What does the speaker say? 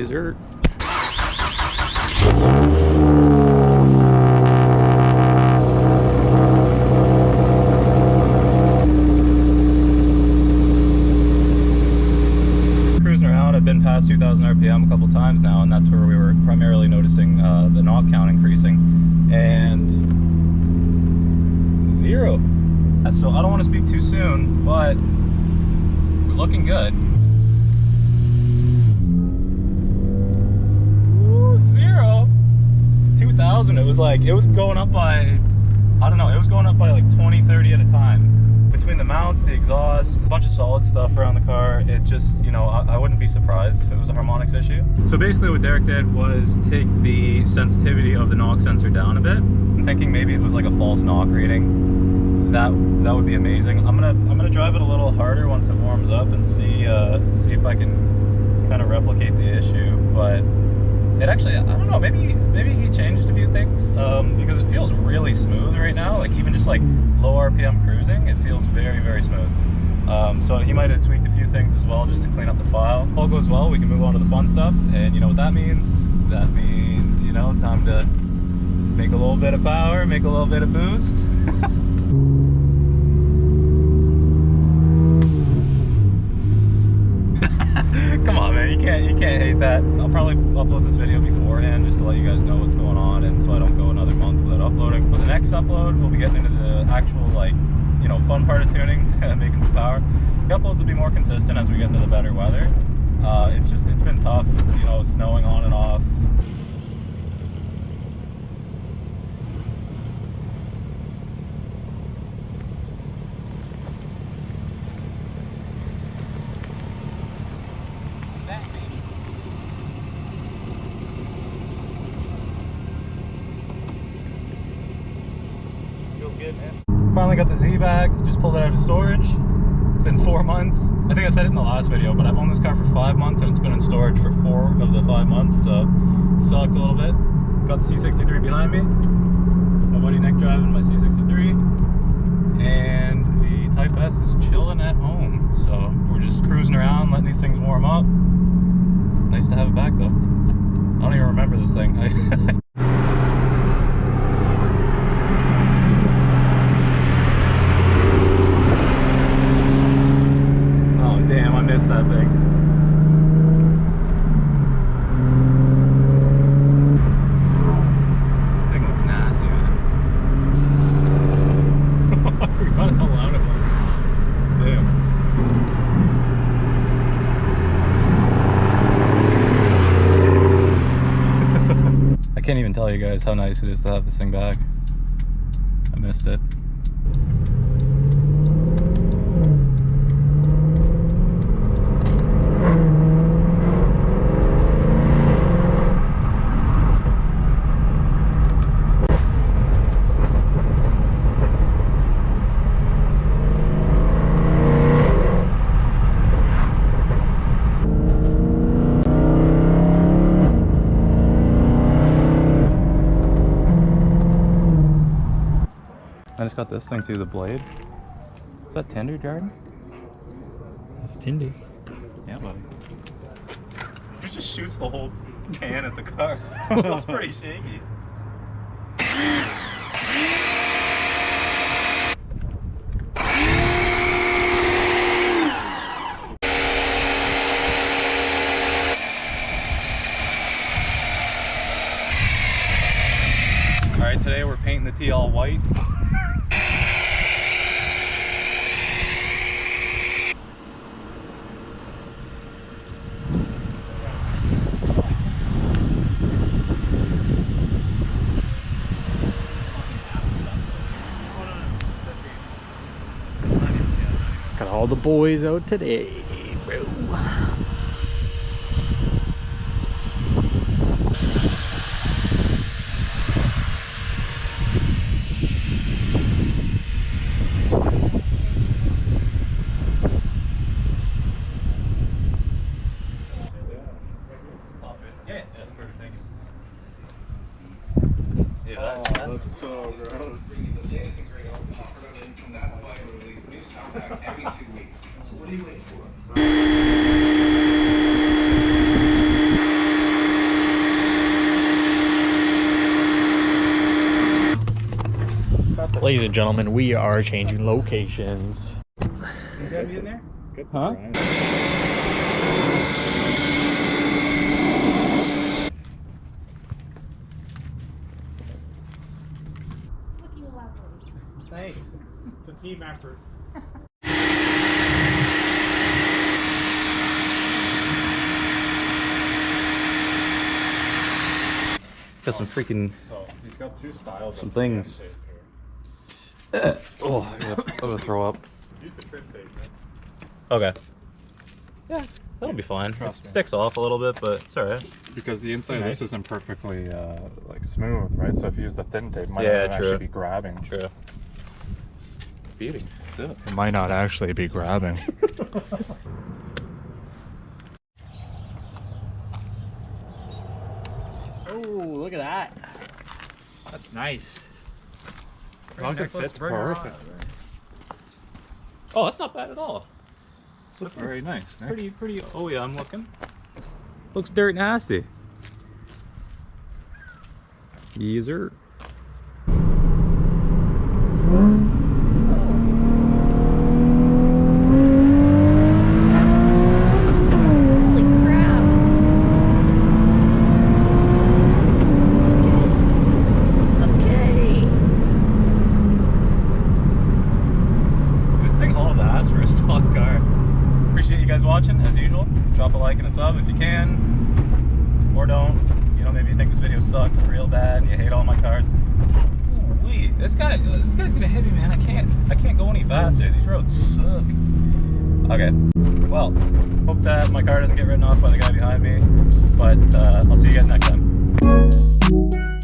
dessert. Cruising around, I've been past 2,000 RPM a couple times now, and that's where we were primarily noticing the knock count increasing. And 0. So I don't want to speak too soon, but we're looking good. Ooh, 0. 2,000. It was going up by, I don't know, it was going up by like 20, 30 at a time. Between the mounts, the exhaust, a bunch of solid stuff around the car, it just, you know, I wouldn't be surprised if it was a harmonics issue. So basically what Derek did was take the sensitivity of the knock sensor down a bit. I'm thinking maybe it was like a false knock reading. That would be amazing. I'm gonna drive it a little harder once it warms up and see if I can kind of replicate the issue. But it actually, I don't know, maybe he changed a few things because it feels really smooth right now. Like even just like low RPM cruising, it feels very, very smooth. So he might have tweaked a few things as well just to clean up the file. If all goes well, we can move on to the fun stuff. And you know what that means? That means, you know, time to make a little bit of power, make a little bit of boost. Come on, man, you can't hate that. I'll probably upload this video beforehand just to let you guys know what's going on, and so I don't go another month without uploading. For the next upload, we'll be getting into the actual, like, you know, fun part of tuning, making some power. The uploads will be more consistent as we get into the better weather. It's been tough, you know, snowing on and off. Good, man. Finally got the Z back, just pulled it out of storage. It's been 4 months. I think I said it in the last video, but I've owned this car for 5 months and it's been in storage for 4 of the 5 months, so it sucked a little bit. Got the C63 behind me. My buddy Nick driving my C63. And the Type-S is chilling at home. So we're just cruising around, letting these things warm up. Nice to have it back though. I don't even remember this thing. Damn, I missed that thing. That thing looks nasty, man. I forgot how loud it was. Damn. I can't even tell you guys how nice it is to have this thing back. I missed it. I just got this thing too, the blade. Is that Tinder, Jordan? That's Tinder. Yeah, buddy. It just shoots the whole can at the car. It's pretty shaky. Alright, today we're painting the TL white. Got all the boys out today, bro. Yeah, that's perfect, thank you. Yeah, Oh, that's so gross. That's why we release new sound packs every 2 weeks. So what are you waiting for? Ladies and gentlemen, we are changing locations. You got me in there? Good. Huh? Thanks. It's a team effort. Got some freaking So he's got two styles. some of things. unsafe here. Oh, I'm gonna throw up. Use the trip tape, man. Okay. Yeah, that'll be fine. Trust It me. sticks off a little bit, but it's alright. Because the inside of Nice. this isn't perfectly like smooth, right? So if you use the thin tape, it might Yeah, not true. actually be grabbing. True. Beauty. Let's do it. It might not actually be grabbing. Oh, look at that. That's nice. It fits perfect. Oh, that's not bad at all. That's very nice. Nick. Pretty. Oh yeah, I'm looking. Looks dirt nasty. Yeezer. Holy crap. Okay. This thing hauls ass for a stock car. Appreciate you guys watching, as usual. Drop a like and a sub if you can. Or don't. You know, maybe you think this video sucked real bad and you hate all my cars. Ooh-wee. This guy's gonna hit me, man. I can't go any faster. These roads suck. Okay. Well, hope that my car doesn't get written off by the guy behind me. But I'll see you guys next time.